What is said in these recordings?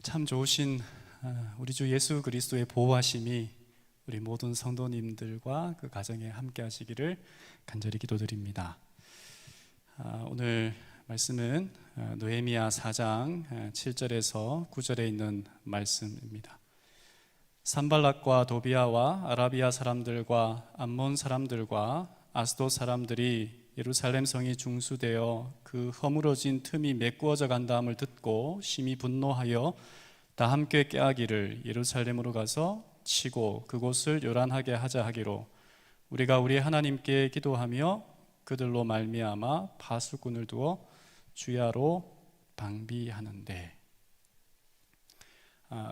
참 좋으신 우리 주 예수 그리스도의 보호하심이 우리 모든 성도님들과 그 가정에 함께 하시기를 간절히 기도드립니다. 오늘 말씀은 느헤미야 4장 7절에서 9절에 있는 말씀입니다. 산발락과 도비아와 아라비아 사람들과 암몬 사람들과 아스돗 사람들이 예루살렘 성이 중수되어 그 허물어진 틈이 메꾸어져 간다함을 듣고 심히 분노하여 다 함께 깨하기를 예루살렘으로 가서 치고 그곳을 요란하게 하자 하기로 우리가 우리 하나님께 기도하며 그들로 말미암아 파수꾼을 두어 주야로 방비하는데.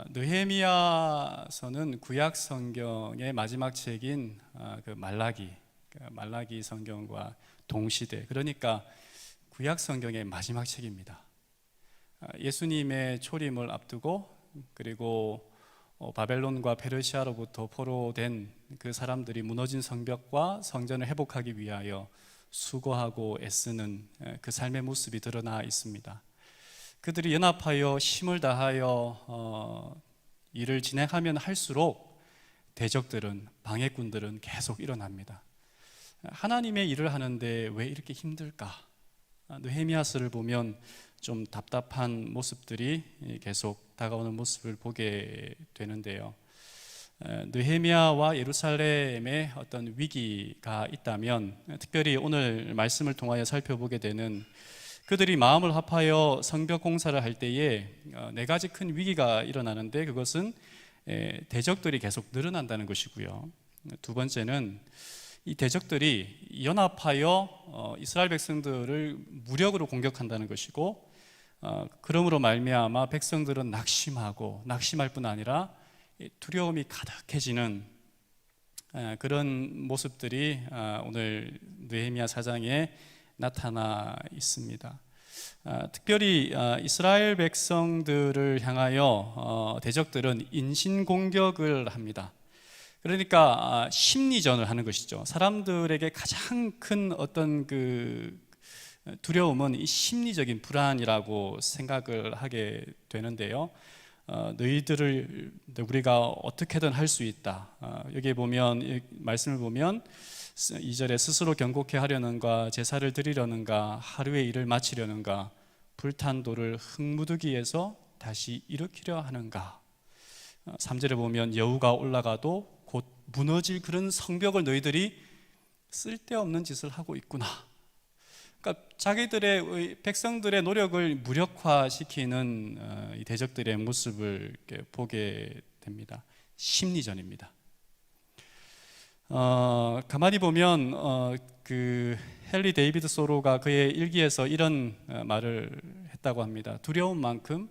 느헤미야서는 구약 성경의 마지막 책인 그 말라기 성경과 동시대, 그러니까 구약 성경의 마지막 책입니다. 예수님의 초림을 앞두고 그리고 바벨론과 페르시아로부터 포로된 그 사람들이 무너진 성벽과 성전을 회복하기 위하여 수고하고 애쓰는 그 삶의 모습이 드러나 있습니다. 그들이 연합하여 힘을 다하여 일을 진행하면 할수록 대적들은, 방해꾼들은 계속 일어납니다. 하나님의 일을 하는데 왜 이렇게 힘들까? 느헤미야서를 보면 좀 답답한 모습들이 계속 다가오는 모습을 보게 되는데요. 느헤미야와 예루살렘의 어떤 위기가 있다면 특별히 오늘 말씀을 통하여 살펴보게 되는 그들이 마음을 합하여 성벽 공사를 할 때에 네 가지 큰 위기가 일어나는데 그것은 대적들이 계속 늘어난다는 것이고요. 두 번째는 이 대적들이 연합하여 이스라엘 백성들을 무력으로 공격한다는 것이고, 그러므로 말미암아 백성들은 낙심할 뿐 아니라 두려움이 가득해지는 그런 모습들이 오늘 느헤미야 4장에 나타나 있습니다. 특별히 이스라엘 백성들을 향하여 대적들은 인신공격을 합니다. 그러니까 심리전을 하는 것이죠. 사람들에게 가장 큰 어떤 그 두려움은 이 심리적인 불안이라고 생각을 하게 되는데요. 너희들을 우리가 어떻게든 할 수 있다. 여기에 보면 말씀을 보면 2절에 스스로 경고케 하려는가, 제사를 드리려는가, 하루의 일을 마치려는가, 불탄 돌을 흙무더기에서 다시 일으키려 하는가. 3절에 보면 여우가 올라가도 곧 무너질 그런 성벽을 너희들이 쓸데없는 짓을 하고 있구나. 그러니까 자기들의 백성들의 노력을 무력화시키는 이 대적들의 모습을 보게 됩니다. 심리전입니다. 가만히 보면 그 헨리 데이비드 소로가 그의 일기에서 이런 말을 했다고 합니다. 두려운 만큼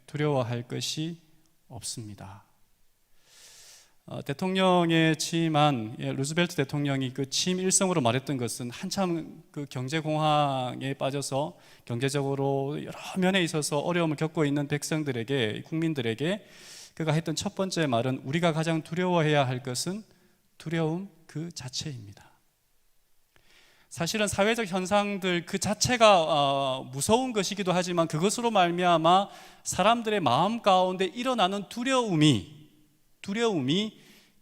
두려워할 것이 없습니다. 대통령에 취임한 루즈벨트 대통령이 그 취임 일성으로 말했던 것은 한참 그 경제공황에 빠져서 경제적으로 여러 면에 있어서 어려움을 겪고 있는 백성들에게, 국민들에게 그가 했던 첫 번째 말은 우리가 가장 두려워해야 할 것은 두려움 그 자체입니다. 사실은 사회적 현상들 그 자체가 무서운 것이기도 하지만 그것으로 말미암아 사람들의 마음 가운데 일어나는 두려움이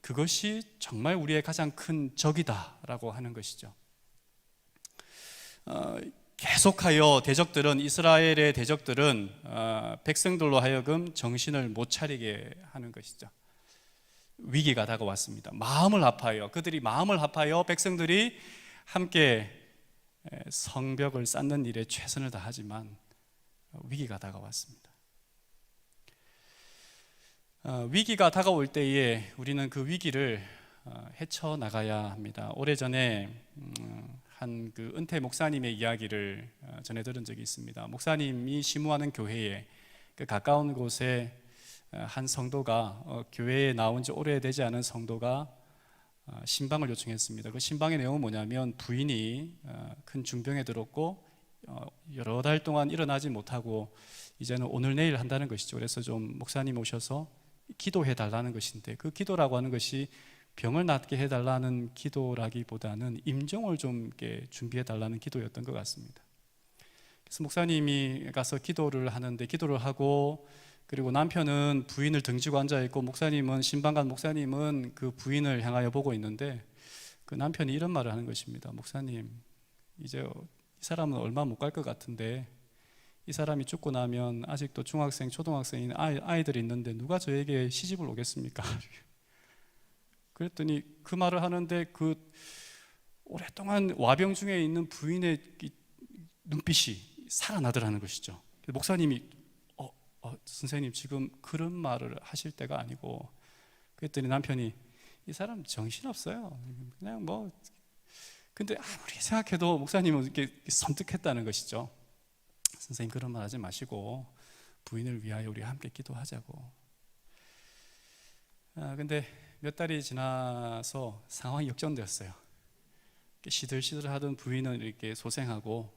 그것이 정말 우리의 가장 큰 적이다라고 하는 것이죠. 계속하여 이스라엘의 대적들은 백성들로 하여금 정신을 못 차리게 하는 것이죠. 위기가 다가왔습니다. 그들이 마음을 합하여 백성들이 함께 성벽을 쌓는 일에 최선을 다하지만 위기가 다가왔습니다. 위기가 다가올 때에 우리는 그 위기를 헤쳐나가야 합니다. 오래전에 한 그 은퇴 목사님의 이야기를 전해 들은 적이 있습니다. 목사님이 심우하는 교회에 그 가까운 곳에 한 성도가 교회에 나온 지 오래되지 않은 성도가 신방을 요청했습니다. 그 신방의 내용은 뭐냐면 부인이 큰 중병에 들었고 여러 달 동안 일어나지 못하고 이제는 오늘 내일 한다는 것이죠. 그래서 좀 목사님 오셔서 기도해 달라는 것인데 그 기도라고 하는 것이 병을 낫게 해달라는 기도라기보다는 임종을 좀 준비해 달라는 기도였던 것 같습니다. 그래서 목사님이 가서 기도를 하는데 기도를 하고 그리고 남편은 부인을 등지고 앉아 있고 목사님은 신방간 목사님은 그 부인을 향하여 보고 있는데 그 남편이 이런 말을 하는 것입니다. 목사님, 이제 이 사람은 얼마 못 갈 것 같은데 이 사람이 죽고 나면 아직도 중학생, 초등학생인 아이들이 있는데 누가 저에게 시집을 오겠습니까? 그랬더니 그 말을 하는데 그 오랫동안 와병 중에 있는 부인의 눈빛이 살아나더라는 것이죠. 목사님이 선생님 지금 그런 말을 하실 때가 아니고, 그랬더니 남편이 이 사람 정신없어요. 그냥 뭐, 근데 아무리 생각해도 목사님은 이렇게 섬뜩했다는 것이죠. 선생님 그런 말 하지 마시고 부인을 위하여 우리 함께 기도하자고. 근데 몇 달이 지나서 상황이 역전되었어요. 시들시들 하던 부인은 이렇게 소생하고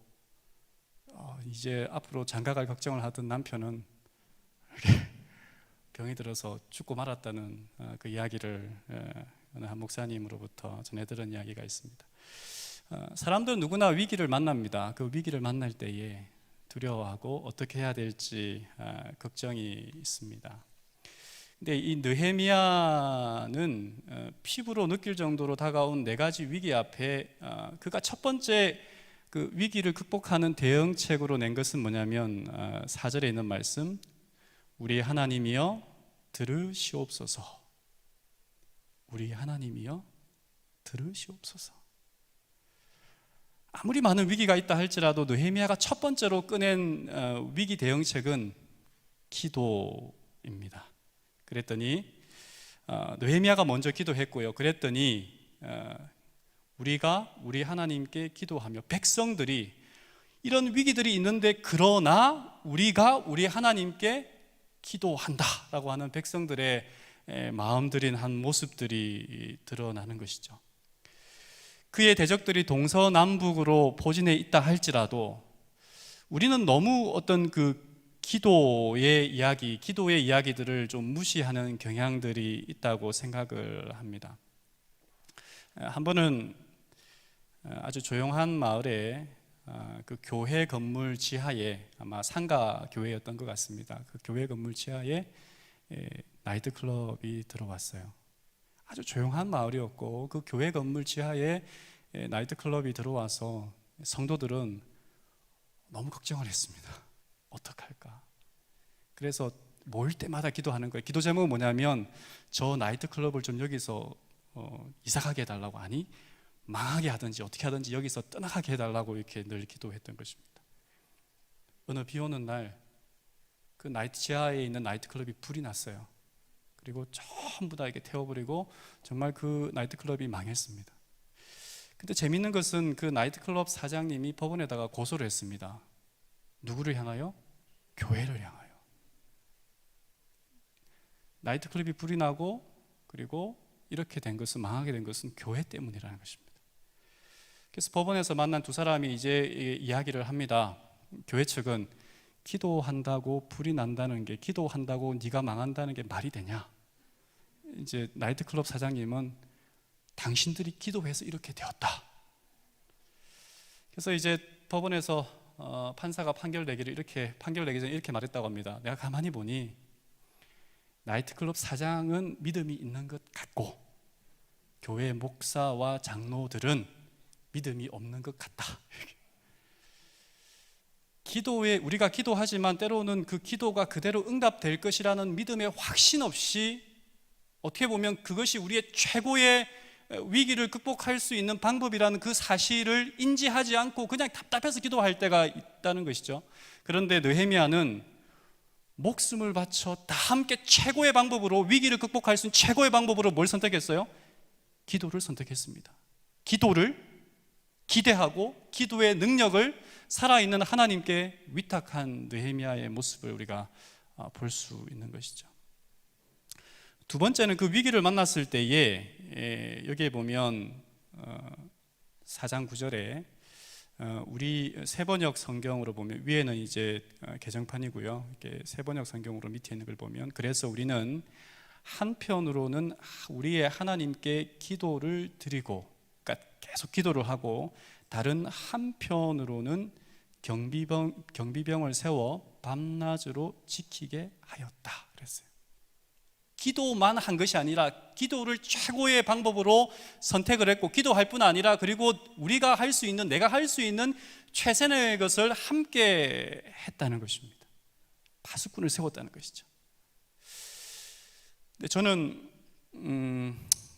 이제 앞으로 장가갈 걱정을 하던 남편은 이렇게 병이 들어서 죽고 말았다는 그 이야기를 어느 한 목사님으로부터 전해 들은 이야기가 있습니다. 사람들은 누구나 위기를 만납니다. 그 위기를 만날 때에 두려워하고 어떻게 해야 될지 걱정이 있습니다. 근데 이 느헤미야는 피부로 느낄 정도로 다가온 네 가지 위기 앞에 그가 첫 번째 그 위기를 극복하는 대응책으로 낸 것은 뭐냐면 4절에 있는 말씀, 우리 하나님이여 들으시옵소서. 우리 하나님이여 들으시옵소서. 아무리 많은 위기가 있다 할지라도 느헤미야가 첫 번째로 꺼낸 위기 대응책은 기도입니다. 그랬더니 느헤미야가 먼저 기도했고요. 그랬더니 우리가 우리 하나님께 기도하며 백성들이 이런 위기들이 있는데 그러나 우리가 우리 하나님께 기도한다라고 하는 백성들의 마음들인 한 모습들이 드러나는 것이죠. 그의 대적들이 동서남북으로 포진해 있다 할지라도 우리는 너무 어떤 그 기도의 이야기들을 좀 무시하는 경향들이 있다고 생각을 합니다. 한 번은 아주 조용한 마을에 그 교회 건물 지하에, 아마 상가 교회였던 것 같습니다. 그 교회 건물 지하에 나이트클럽이 들어왔어요. 아주 조용한 마을이었고 그 교회 건물 지하에 나이트클럽이 들어와서 성도들은 너무 걱정을 했습니다. 어떡할까? 그래서 모일 때마다 기도하는 거예요. 기도 제목은 뭐냐면 저 나이트클럽을 좀 여기서 이사가게 해달라고, 아니 망하게 하든지 어떻게 하든지 여기서 떠나가게 해달라고 이렇게 늘 기도했던 것입니다. 어느 비 오는 날 그 나이트 지하에 있는 나이트클럽이 불이 났어요. 그리고 전부 다 이렇게 태워버리고 정말 그 나이트클럽이 망했습니다. 근데 재밌는 것은 그 나이트클럽 사장님이 법원에다가 고소를 했습니다. 누구를 향하여? 교회를 향하여. 나이트클럽이 불이 나고 그리고 이렇게 된 것은, 망하게 된 것은 교회 때문이라는 것입니다. 그래서 법원에서 만난 두 사람이 이제 이야기를 합니다. 교회 측은 기도한다고 불이 난다는 게, 기도한다고 네가 망한다는 게 말이 되냐? 이제 나이트클럽 사장님은 당신들이 기도해서 이렇게 되었다. 그래서 이제 법원에서 판사가 판결 내기 전에 이렇게 말했다고 합니다. 내가 가만히 보니 나이트클럽 사장은 믿음이 있는 것 같고 교회 목사와 장로들은 믿음이 없는 것 같다. 기도에 우리가 기도하지만 때로는 그 기도가 그대로 응답될 것이라는 믿음의 확신 없이, 어떻게 보면 그것이 우리의 최고의 위기를 극복할 수 있는 방법이라는 그 사실을 인지하지 않고 그냥 답답해서 기도할 때가 있다는 것이죠. 그런데 느헤미야는 목숨을 바쳐 다 함께 최고의 방법으로, 위기를 극복할 수 있는 최고의 방법으로 뭘 선택했어요? 기도를 선택했습니다. 기도를 기대하고 기도의 능력을 살아있는 하나님께 위탁한 느헤미야의 모습을 우리가 볼 수 있는 것이죠. 두 번째는 그 위기를 만났을 때에 여기에 보면 4장 9절에 우리 세번역 성경으로 보면, 위에는 이제 개정판이고요, 이렇게 세번역 성경으로 밑에 있는 걸 보면, 그래서 우리는 한편으로는 우리의 하나님께 기도를 드리고, 그러니까 계속 기도를 하고, 다른 한편으로는 경비병을 세워 밤낮으로 지키게 하였다 그랬어요. 기도만 한 것이 아니라 기도를 최고의 방법으로 선택을 했고, 기도할 뿐 아니라 그리고 우리가 할 수 있는, 내가 할 수 있는 최선의 것을 함께 했다는 것입니다. 파수꾼을 세웠다는 것이죠. 근데 저는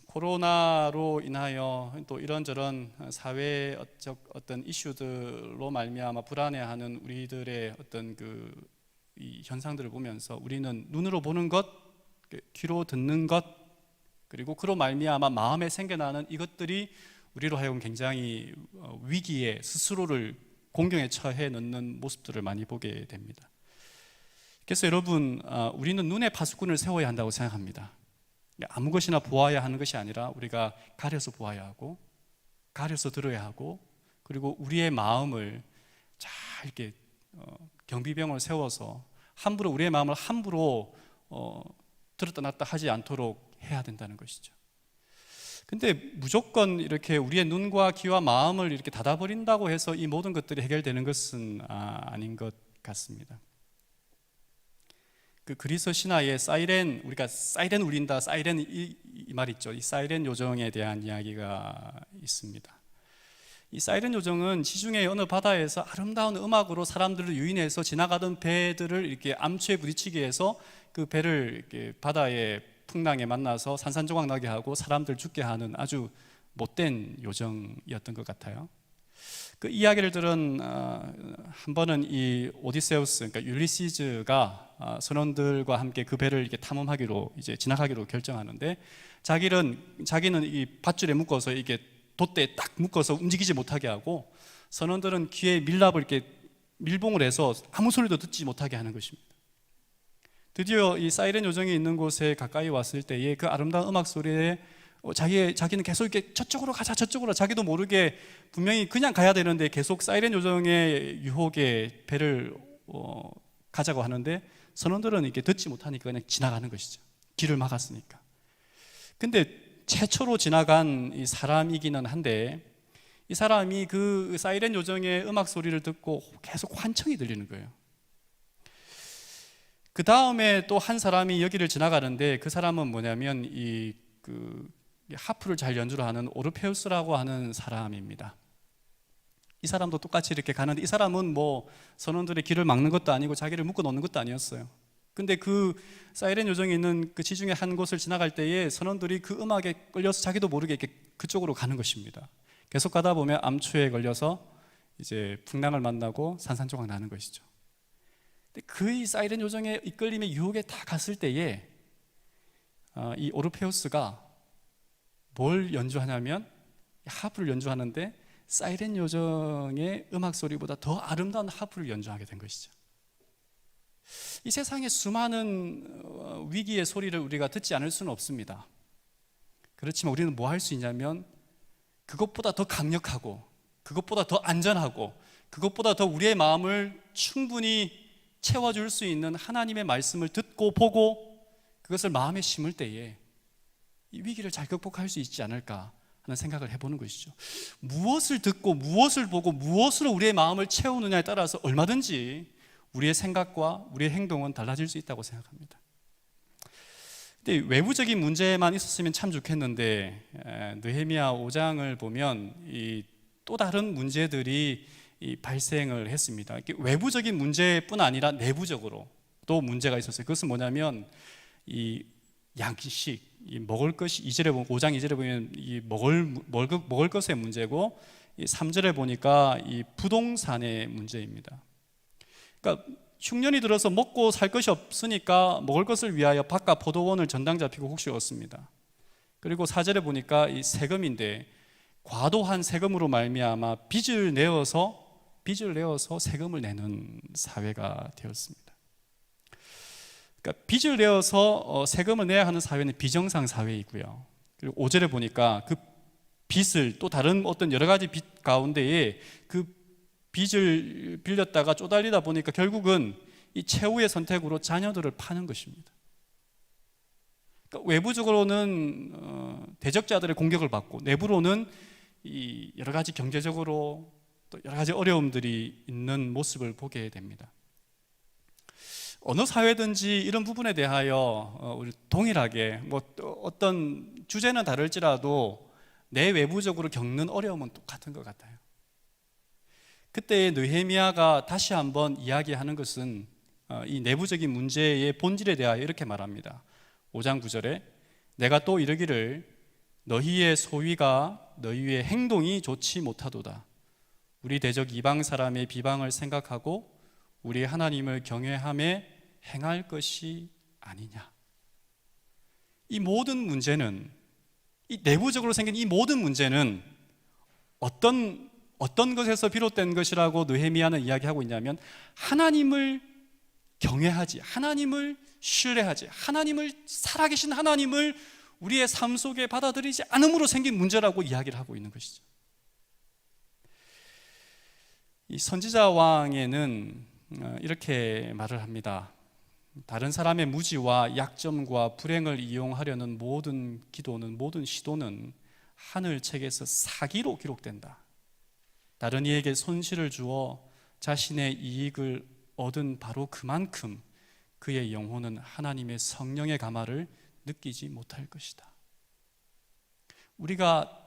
코로나로 인하여 또 이런저런 사회적 어떤 이슈들로 말미암아 불안해하는 우리들의 어떤 이 현상들을 보면서 우리는 눈으로 보는 것, 귀로 듣는 것, 그리고 그로 말미암아 마음에 생겨나는 이것들이 우리로 하여금 굉장히 위기에 스스로를 공경에 처해 넣는 모습들을 많이 보게 됩니다. 그래서 여러분, 우리는 눈에 파수꾼을 세워야 한다고 생각합니다. 아무 것이나 보아야 하는 것이 아니라 우리가 가려서 보아야 하고, 가려서 들어야 하고, 그리고 우리의 마음을 잘 이렇게 경비병을 세워서 함부로 우리의 마음을 함부로 들었다 놨다 하지 않도록 해야 된다는 것이죠. 근데 무조건 이렇게 우리의 눈과 귀와 마음을 이렇게 닫아버린다고 해서 이 모든 것들이 해결되는 것은 아닌 것 같습니다. 그 그리스 신화의 사이렌, 우리가 사이렌 울린다, 사이렌 이 말 있죠. 이 사이렌 요정에 대한 이야기가 있습니다. 이 사이렌 요정은 지중해 어느 바다에서 아름다운 음악으로 사람들을 유인해서 지나가던 배들을 이렇게 암초에 부딪히게 해서 그 배를 이렇게 바다의 풍랑에 만나서 산산조각 나게 하고 사람들 죽게 하는 아주 못된 요정이었던 것 같아요. 그 이야기를 들은 한 번은 이 오디세우스, 그러니까 율리시즈가 선원들과 함께 그 배를 이렇게 탐험하기로 이제 지나가기로 결정하는데, 자기는 이 밧줄에 묶어서 이게 돛대에 딱 묶어서 움직이지 못하게 하고, 선원들은 귀에 밀랍을 이렇게 밀봉을 해서 아무 소리도 듣지 못하게 하는 것입니다. 드디어 이 사이렌 요정이 있는 곳에 가까이 왔을 때에 그 아름다운 음악 소리에 자기는 계속 이렇게 저쪽으로 가자, 저쪽으로, 자기도 모르게 분명히 그냥 가야 되는데 계속 사이렌 요정의 유혹에 배를 가자고 하는데, 선원들은 이렇게 듣지 못하니까 그냥 지나가는 것이죠. 길을 막았으니까. 근데 최초로 지나간 이 사람이기는 한데, 이 사람이 그 사이렌 요정의 음악 소리를 듣고 계속 환청이 들리는 거예요. 그 다음에 또 한 사람이 여기를 지나가는데, 그 사람은 뭐냐면 하프를 잘 연주를 하는 오르페우스라고 하는 사람입니다. 이 사람도 똑같이 이렇게 가는데, 이 사람은 뭐 선원들의 길을 막는 것도 아니고 자기를 묶어 놓는 것도 아니었어요. 근데 그 사이렌 요정이 있는 그 지중해 한 곳을 지나갈 때에 선원들이 그 음악에 끌려서 자기도 모르게 이렇게 그쪽으로 가는 것입니다. 계속 가다 보면 암초에 걸려서 이제 풍랑을 만나고 산산조각 나는 것이죠. 근데 그 사이렌 요정의 이끌림의 유혹에 다 갔을 때에 이 오르페우스가 뭘 연주하냐면 하프를 연주하는데, 사이렌 요정의 음악 소리보다 더 아름다운 하프를 연주하게 된 것이죠. 이 세상에 수많은 위기의 소리를 우리가 듣지 않을 수는 없습니다. 그렇지만 우리는 뭐 할 수 있냐면, 그것보다 더 강력하고, 그것보다 더 안전하고, 그것보다 더 우리의 마음을 충분히 채워줄 수 있는 하나님의 말씀을 듣고 보고 그것을 마음에 심을 때에 이 위기를 잘 극복할 수 있지 않을까 하는 생각을 해보는 것이죠. 무엇을 듣고 무엇을 보고 무엇으로 우리의 마음을 채우느냐에 따라서 얼마든지 우리의 생각과 우리의 행동은 달라질 수 있다고 생각합니다. 근데 외부적인 문제만 있었으면 참 좋겠는데, 느헤미야 5장을 보면 이 또 다른 문제들이 발생을 했습니다. 외부적인 문제뿐 아니라 내부적으로 또 문제가 있었어요. 그것은 뭐냐면 이 양식, 이 먹을 것이 5장 2절에 보면 이 먹을 것의 문제고, 이 3절에 보니까 이 부동산의 문제입니다. 그러니까 흉년이 들어서 먹고 살 것이 없으니까 먹을 것을 위하여 밭과 포도원을 전당 잡히고 혹시 얻습니다. 그리고 4절에 보니까 이 세금인데, 과도한 세금으로 말미암아 빚을 내어서 세금을 내는 사회가 되었습니다. 그러니까 빚을 내어서 세금을 내야 하는 사회는 비정상 사회이고요. 그리고 5절에 보니까 그 빚을 또 다른 어떤 여러 가지 빚 가운데에 그 빚을 빌렸다가 쪼달리다 보니까 결국은 이 최후의 선택으로 자녀들을 파는 것입니다. 그러니까 외부적으로는 대적자들의 공격을 받고, 내부로는 이 여러 가지 경제적으로 또 여러 가지 어려움들이 있는 모습을 보게 됩니다. 어느 사회든지 이런 부분에 대하여 우리 동일하게 어떤 주제는 다를지라도 내 외부적으로 겪는 어려움은 똑같은 것 같아요. 그때 느헤미야가 다시 한번 이야기하는 것은 이 내부적인 문제의 본질에 대하여 이렇게 말합니다. 5장 9절에 내가 또 이르기를 너희의 소위가 너희의 행동이 좋지 못하도다. 우리 대적 이방 사람의 비방을 생각하고 우리 하나님을 경외함에 행할 것이 아니냐. 이 모든 문제는, 이 내부적으로 생긴 이 모든 문제는 어떤 것에서 비롯된 것이라고 느헤미야는 이야기하고 있냐면 하나님을 경외하지, 하나님을 신뢰하지, 하나님을, 살아계신 하나님을 우리의 삶 속에 받아들이지 않음으로 생긴 문제라고 이야기를 하고 있는 것이죠. 이 선지자 왕에는 이렇게 말을 합니다. 다른 사람의 무지와 약점과 불행을 이용하려는 모든 기도는, 모든 시도는 하늘 책에서 사기로 기록된다. 다른 이에게 손실을 주어 자신의 이익을 얻은 바로 그만큼 그의 영혼은 하나님의 성령의 감화를 느끼지 못할 것이다. 우리가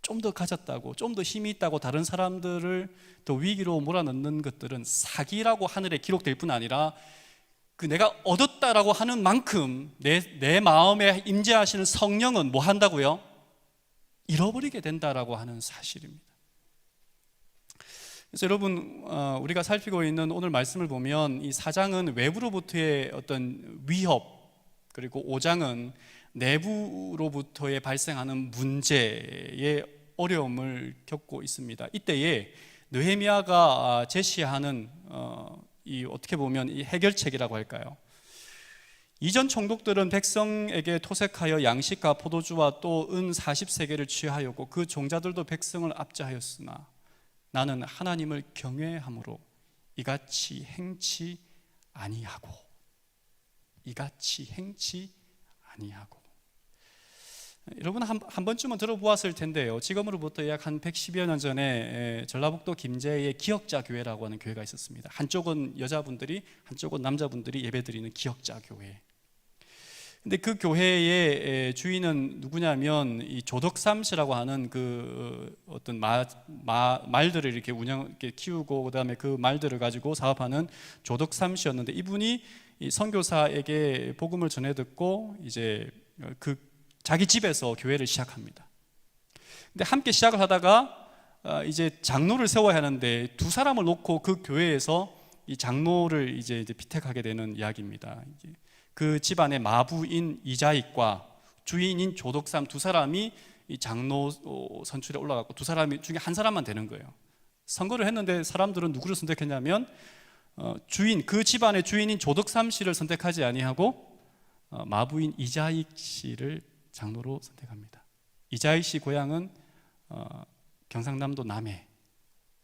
좀 더 가졌다고, 좀 더 힘이 있다고 다른 사람들을 더 위기로 몰아넣는 것들은 사기라고 하늘에 기록될 뿐 아니라 그 내가 얻었다라고 하는 만큼 내 마음에 임재하시는 성령은 뭐 한다고요? 잃어버리게 된다라고 하는 사실입니다. 그래서 여러분, 우리가 살피고 있는 오늘 말씀을 보면 이 4장은 외부로부터의 어떤 위협, 그리고 5장은 내부로부터의 발생하는 문제의 어려움을 겪고 있습니다. 이때에 느헤미야가 제시하는 이 어떻게 보면 이 해결책이라고 할까요? 이전 총독들은 백성에게 토색하여 양식과 포도주와 또 은 40세겔을 취하였고 그 종자들도 백성을 압제하였으나 나는 하나님을 경외함으로 이같이 행치 아니하고 여러분 한 번쯤은 들어보았을 텐데요. 지금으로부터 약 한 110여 년 전에 전라북도 김제의 기역자 교회라고 하는 교회가 있었습니다. 한쪽은 여자분들이, 한쪽은 남자분들이 예배드리는 기역자 교회. 근데 그 교회의 주인은 누구냐면 이 조덕삼씨라고 하는 그 어떤 말들을 이렇게 키우고 그다음에 그 말들을 가지고 사업하는 조덕삼씨였는데, 이분이 이 선교사에게 복음을 전해 듣고 이제 그 자기 집에서 교회를 시작합니다. 근데 함께 시작을 하다가 이제 장로를 세워야 하는데 두 사람을 놓고 그 교회에서 이 장로를 이제 피택하게 되는 이야기입니다. 그 집안의 마부인 이자익과 주인인 조덕삼 두 사람이 이 장로 선출에 올라갔고 두 사람 중에 한 사람만 되는 거예요. 선거를 했는데 사람들은 누구를 선택했냐면 그 집안의 주인인 조덕삼 씨를 선택하지 아니하고 마부인 이자익 씨를 장로로 선택합니다. 이자익 씨 고향은 경상남도 남해,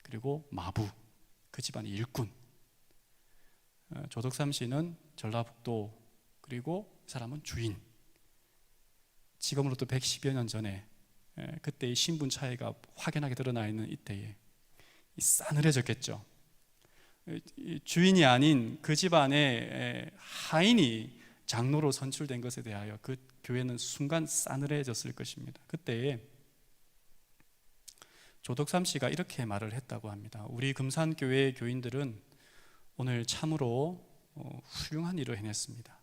그리고 마부, 그 집안의 일꾼. 조덕삼 씨는 전라북도, 그리고 이 사람은 주인. 지금으로부터 110여 년 전에 그때의 신분 차이가 확연하게 드러나 있는 이때에 싸늘해졌겠죠. 주인이 아닌 그 집안의 하인이 장로로 선출된 것에 대하여 그 교회는 순간 싸늘해졌을 것입니다. 그때에 조덕삼 씨가 이렇게 말을 했다고 합니다. 우리 금산교회의 교인들은 오늘 참으로 훌륭한 일을 해냈습니다.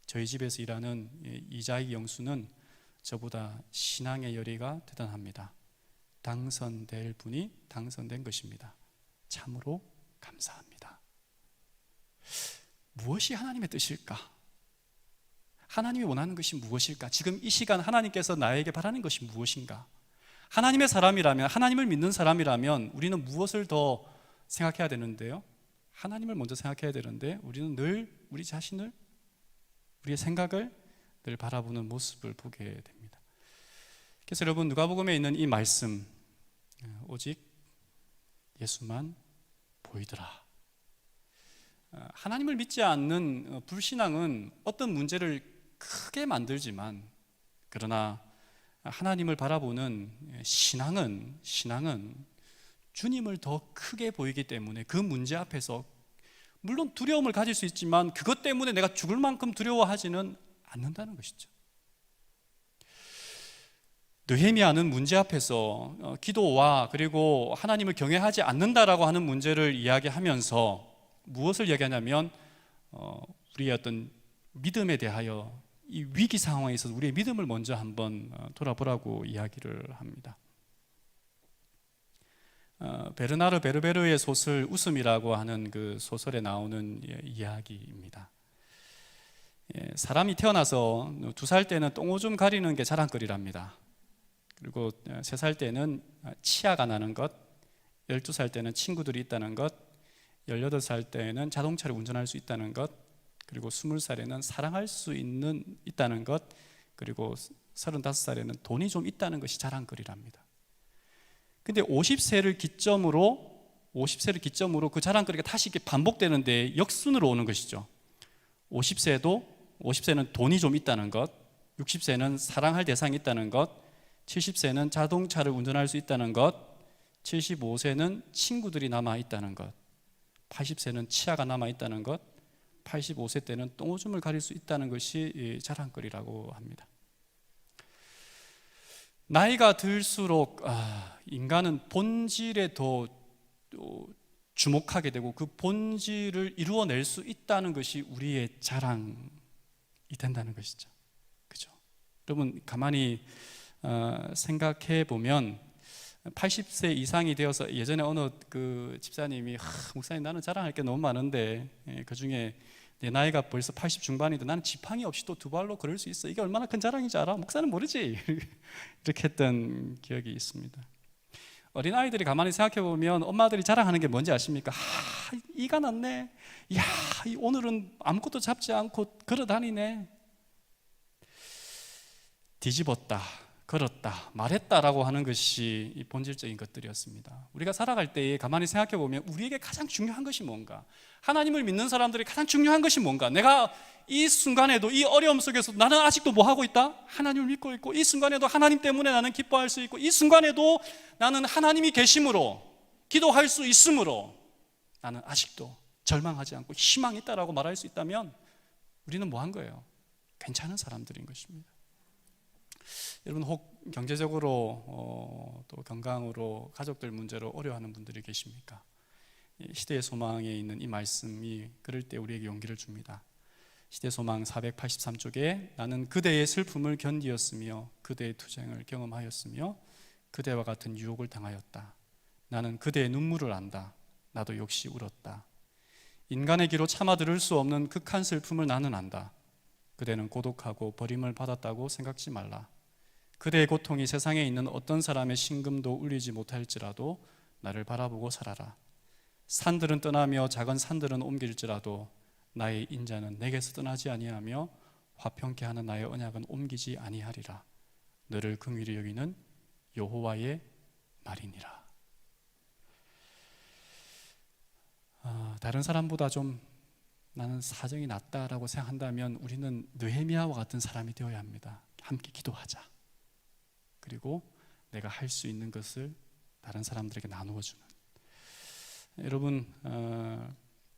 저희 집에서 일하는 이자익 영수는 저보다 신앙의 열의가 대단합니다. 당선될 분이 당선된 것입니다. 참으로 감사합니다. 무엇이 하나님의 뜻일까? 하나님이 원하는 것이 무엇일까? 지금 이 시간 하나님께서 나에게 바라는 것이 무엇인가? 하나님의 사람이라면, 하나님을 믿는 사람이라면 우리는 무엇을 더 생각해야 되는데요? 하나님을 먼저 생각해야 되는데 우리는 늘 우리 자신을, 우리의 생각을 늘 바라보는 모습을 보게 됩니다. 그래서 여러분, 누가복음에 있는 이 말씀, 오직 예수만 보이더라. 하나님을 믿지 않는 불신앙은 어떤 문제를 크게 만들지만, 그러나 하나님을 바라보는 신앙은 주님을 더 크게 보이기 때문에 그 문제 앞에서 물론 두려움을 가질 수 있지만 그것 때문에 내가 죽을 만큼 두려워하지는 않는다는 것이죠. 느헤미야는 문제 앞에서 기도와 그리고 하나님을 경외하지 않는다라고 하는 문제를 이야기하면서 무엇을 이야기하냐면 우리의 어떤 믿음에 대하여 이 위기 상황에 있어서 우리의 믿음을 먼저 한번 돌아보라고 이야기를 합니다. 베르나르 베르베르의 소설 웃음이라고 하는 그 소설에 나오는 이야기입니다. 사람이 태어나서 2살 때는 똥오줌 가리는 게 자랑거리랍니다. 그리고 3살 때는 치아가 나는 것, 12살 때는 친구들이 있다는 것, 18살 때는 자동차를 운전할 수 있다는 것, 그리고 20살에는 사랑할 수 있다는 것, 그리고 35살에는 돈이 좀 있다는 것이 자랑거리랍니다. 근데 50세를 기점으로 그 자랑거리가 다시 이렇게 반복되는데 역순으로 오는 것이죠. 50세는 돈이 좀 있다는 것, 60세는 사랑할 대상이 있다는 것, 70세는 자동차를 운전할 수 있다는 것, 75세는 친구들이 남아 있다는 것, 80세는 치아가 남아 있다는 것, 85세 때는 똥오줌을 가릴 수 있다는 것이 자랑거리라고 합니다. 나이가 들수록 인간은 본질에 더 주목하게 되고 그 본질을 이루어낼 수 있다는 것이 우리의 자랑이 된다는 것이죠. 그죠? 여러분 가만히 생각해 보면 80세 이상이 되어서 예전에 어느 그 집사님이 목사님 나는 자랑할 게 너무 많은데 그 중에 내 나이가 벌써 80 중반인데 나는 지팡이 없이 또 2발로 걸을 수 있어. 이게 얼마나 큰 자랑인지 알아? 목사는 모르지. 이렇게 했던 기억이 있습니다. 어린아이들이 가만히 생각해 보면 엄마들이 자랑하는 게 뭔지 아십니까? 이가 났네. 이야, 오늘은 아무것도 잡지 않고 걸어 다니네. 뒤집었다, 걸었다, 말했다라고 하는 것이 이 본질적인 것들이었습니다. 우리가 살아갈 때에 가만히 생각해 보면 우리에게 가장 중요한 것이 뭔가? 하나님을 믿는 사람들이 가장 중요한 것이 뭔가? 내가 이 순간에도 이 어려움 속에서 나는 아직도 뭐 하고 있다? 하나님을 믿고 있고, 이 순간에도 하나님 때문에 나는 기뻐할 수 있고, 이 순간에도 나는 하나님이 계심으로 기도할 수 있으므로 나는 아직도 절망하지 않고 희망이 있다라고 말할 수 있다면 우리는 뭐 한 거예요? 괜찮은 사람들인 것입니다. 여러분 혹 경제적으로 또 건강으로 가족들 문제로 어려워하는 분들이 계십니까? 시대의 소망에 있는 이 말씀이 그럴 때 우리에게 용기를 줍니다. 시대 소망 483쪽에 나는 그대의 슬픔을 견디었으며 그대의 투쟁을 경험하였으며 그대와 같은 유혹을 당하였다. 나는 그대의 눈물을 안다. 나도 역시 울었다. 인간의 귀로 참아 들을 수 없는 극한 슬픔을 나는 안다. 그대는 고독하고 버림을 받았다고 생각지 말라. 그대의 고통이 세상에 있는 어떤 사람의 심금도 울리지 못할지라도 나를 바라보고 살아라. 산들은 떠나며 작은 산들은 옮길지라도 나의 인자는 내게서 떠나지 아니하며 화평케 하는 나의 언약은 옮기지 아니하리라. 너를 긍휼히 여기는 여호와의 말이니라. 다른 사람보다 좀 나는 사정이 낫다라고 생각한다면 우리는 느헤미야와 같은 사람이 되어야 합니다. 함께 기도하자. 그리고 내가 할 수 있는 것을 다른 사람들에게 나누어 주는. 여러분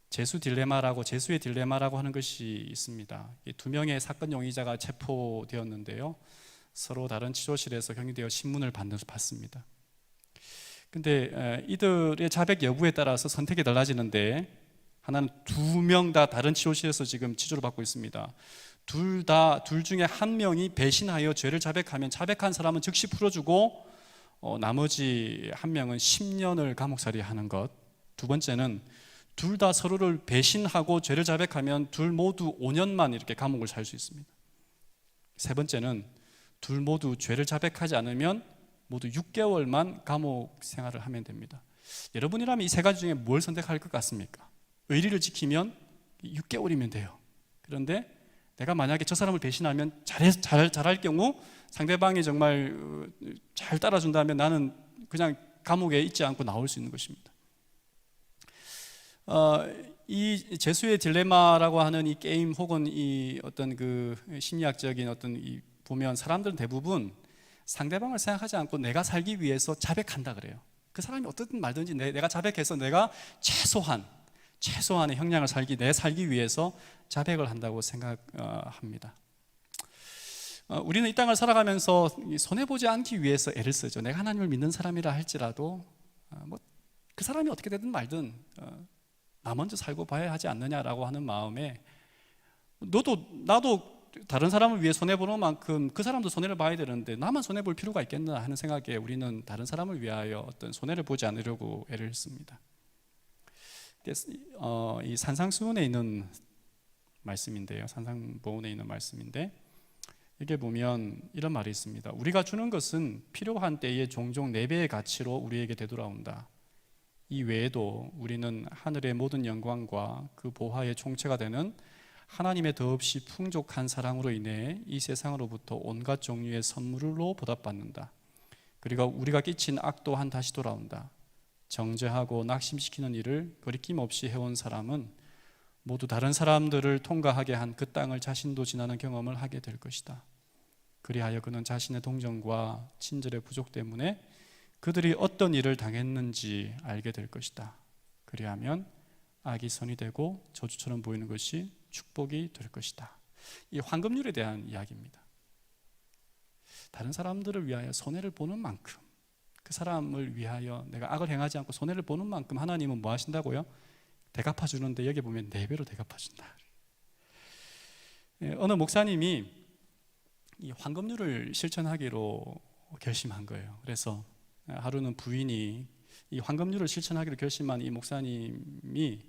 제수의 딜레마라고 하는 것이 있습니다. 2명의 사건 용의자가 체포되었는데요. 서로 다른 치료실에서 격리되어 신문을 받습니다. 근데 이들의 자백 여부에 따라서 선택이 달라지는데 하나는 2명 다 다른 치료실에서 지금 치료를 받고 있습니다. 둘 중에 한 명이 배신하여 죄를 자백하면 자백한 사람은 즉시 풀어주고 나머지 한 명은 10년을 감옥살이 하는 것. 두 번째는 둘 다 서로를 배신하고 죄를 자백하면 둘 모두 5년만 이렇게 감옥을 살 수 있습니다. 세 번째는 둘 모두 죄를 자백하지 않으면 모두 6개월만 감옥 생활을 하면 됩니다. 여러분이라면 이 3가지 중에 뭘 선택할 것 같습니까? 의리를 지키면 6개월이면 돼요. 그런데 내가 만약에 저 사람을 배신하면 잘할 경우 상대방이 정말 잘 따라준다면 나는 그냥 감옥에 있지 않고 나올 수 있는 것입니다. 이 제수의 딜레마라고 하는 이 게임 혹은 이 어떤 그 심리학적인 어떤 이 보면 사람들은 대부분 상대방을 생각하지 않고 내가 살기 위해서 자백한다 그래요. 그 사람이 어떻든 말든지 내가 자백해서 내가 최소한의 형량을 살기 위해서 자백을 한다고 생각합니다. 우리는 이 땅을 살아가면서 손해보지 않기 위해서 애를 쓰죠. 내가 하나님을 믿는 사람이라 할지라도 그 사람이 어떻게 되든 말든 나 먼저 살고 봐야 하지 않느냐라고 하는 마음에 나도 다른 사람을 위해 손해보는 만큼 그 사람도 손해를 봐야 되는데 나만 손해볼 필요가 있겠나 하는 생각에 우리는 다른 사람을 위하여 어떤 손해를 보지 않으려고 애를 씁니다. 이 산상수훈에 있는 말씀인데요, 산상보훈에 있는 말씀인데 이게 보면 이런 말이 있습니다. 우리가 주는 것은 필요한 때에 종종 4배의 가치로 우리에게 되돌아온다. 이 외에도 우리는 하늘의 모든 영광과 그 보화의 총체가 되는 하나님의 더없이 풍족한 사랑으로 인해 이 세상으로부터 온갖 종류의 선물로 보답받는다. 그리고 우리가 끼친 악 또한 다시 돌아온다. 정죄하고 낙심시키는 일을 거리낌 없이 해온 사람은 모두 다른 사람들을 통과하게 한 그 땅을 자신도 지나는 경험을 하게 될 것이다. 그리하여 그는 자신의 동정과 친절의 부족 때문에 그들이 어떤 일을 당했는지 알게 될 것이다. 그리하면 악이 선이 되고 저주처럼 보이는 것이 축복이 될 것이다. 이 황금률에 대한 이야기입니다. 다른 사람들을 위하여 손해를 보는 만큼, 그 사람을 위하여 내가 악을 행하지 않고 손해를 보는 만큼 하나님은 뭐 하신다고요? 대갚아 주는데 여기 보면 4배로 대갚아 준다. 어느 목사님이 이 황금률을 실천하기로 결심한 거예요. 그래서 하루는 부인이 이 황금률을 실천하기로 결심한 이 목사님이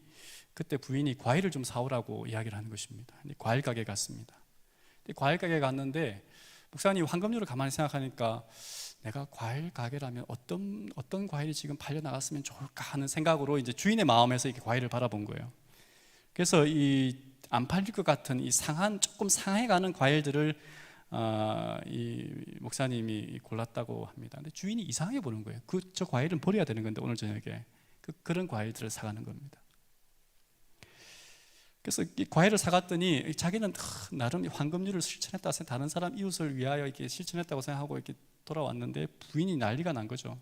그때 부인이 과일을 좀 사오라고 이야기를 하는 것입니다. 과일 가게에 갔습니다. 과일 가게에 갔는데 목사님이 황금률을 가만히 생각하니까 내가 과일 가게라면 어떤 과일이 지금 팔려 나갔으면 좋을까 하는 생각으로 이제 주인의 마음에서 이렇게 과일을 바라본 거예요. 그래서 이 안 팔릴 것 같은 이 조금 상해가는 과일들을 이 목사님이 골랐다고 합니다. 근데 주인이 이상하게 보는 거예요. 저 과일은 버려야 되는 건데 오늘 저녁에 그런 과일들을 사가는 겁니다. 그래서 이 과일을 사갔더니 자기는 나름 황금률을 실천했다, 다른 사람 이웃을 위하여 이렇게 실천했다고 생각하고 이렇게 돌아왔는데 부인이 난리가 난 거죠.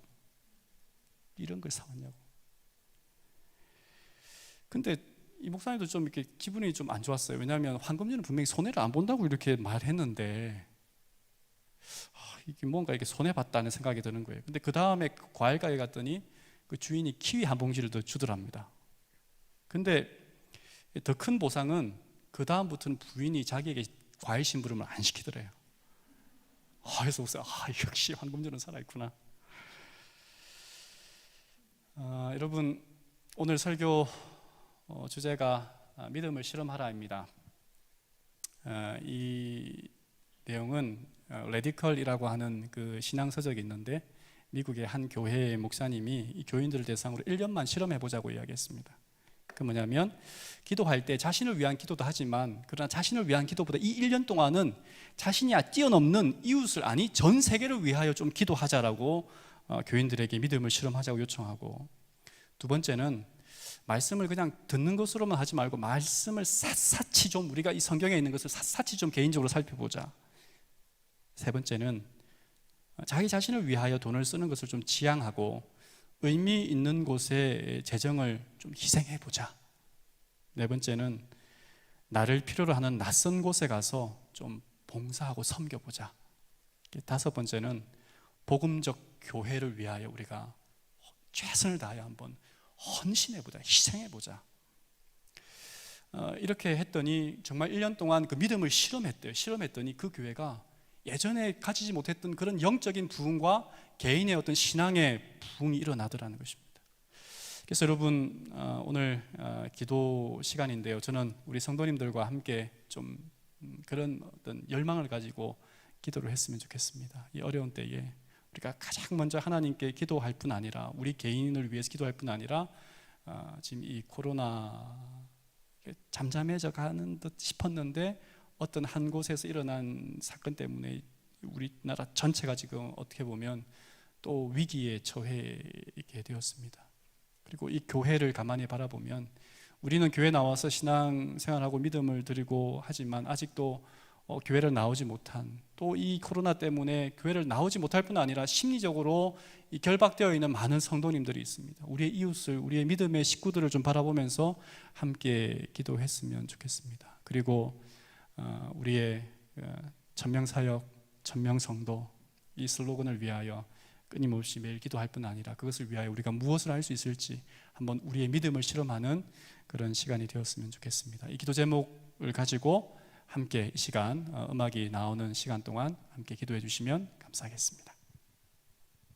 이런 걸 사왔냐고. 근데 이 목사님도 좀 이렇게 기분이 좀 안 좋았어요. 왜냐하면 황금률은 분명히 손해를 안 본다고 이렇게 말했는데 이게 뭔가 이렇게 손해 봤다는 생각이 드는 거예요. 근데 그 다음에 과일 가게 갔더니 그 주인이 키위 한 봉지를 더 주더랍니다. 근데 더 큰 보상은 그 다음부터는 부인이 자기에게 과일 심부름을 안 시키더래요. 그래서 역시 황금률은 살아있구나. 여러분, 오늘 설교 주제가 믿음을 실험하라입니다. 이 내용은 레디컬이라고 하는 그 신앙서적이 있는데 미국의 한 교회의 목사님이 이 교인들을 대상으로 1년만 실험해보자고 이야기했습니다. 그 뭐냐면 기도할 때 자신을 위한 기도도 하지만 그러나 자신을 위한 기도보다 이 1년 동안은 자신이 뛰어넘는 이웃을 전 세계를 위하여 좀 기도하자라고 교인들에게 믿음을 실험하자고 요청하고, 두 번째는 말씀을 그냥 듣는 것으로만 하지 말고 말씀을 샅샅이 좀 우리가 이 성경에 있는 것을 샅샅이 좀 개인적으로 살펴보자. 세 번째는 자기 자신을 위하여 돈을 쓰는 것을 좀 지양하고 의미 있는 곳에 재정을 좀 희생해보자. 네 번째는 나를 필요로 하는 낯선 곳에 가서 좀 봉사하고 섬겨보자. 다섯 번째는 복음적 교회를 위하여 우리가 최선을 다하여 한번 헌신해보자, 희생해보자. 이렇게 했더니 정말 1년 동안 그 믿음을 실험했대요. 실험했더니 그 교회가 예전에 가지지 못했던 그런 영적인 부흥과 개인의 어떤 신앙의 부흥이 일어나더라는 것입니다. 그래서 여러분, 오늘 기도 시간인데요, 저는 우리 성도님들과 함께 좀 그런 어떤 열망을 가지고 기도를 했으면 좋겠습니다. 이 어려운 때에 우리가 가장 먼저 하나님께 기도할 뿐 아니라 우리 개인을 위해서 기도할 뿐 아니라 지금 이 코로나 잠잠해져 가는 듯 싶었는데 어떤 한 곳에서 일어난 사건 때문에 우리나라 전체가 지금 어떻게 보면 또 위기에 처해 있게 되었습니다. 그리고 이 교회를 가만히 바라보면 우리는 교회 나와서 신앙생활하고 믿음을 드리고 하지만 아직도 교회를 나오지 못한, 또 이 코로나 때문에 교회를 나오지 못할 뿐 아니라 심리적으로 이 결박되어 있는 많은 성도님들이 있습니다. 우리의 이웃을, 우리의 믿음의 식구들을 좀 바라보면서 함께 기도했으면 좋겠습니다. 그리고 우리의 천명사역, 천명성도 이 슬로건을 위하여 끊임없이 매일 기도할 뿐 아니라 그것을 위하여 우리가 무엇을 할 수 있을지 한번 우리의 믿음을 실험하는 그런 시간이 되었으면 좋겠습니다. 이 기도 제목을 가지고 함께 이 시간, 음악이 나오는 시간 동안 함께 기도해 주시면 감사하겠습니다.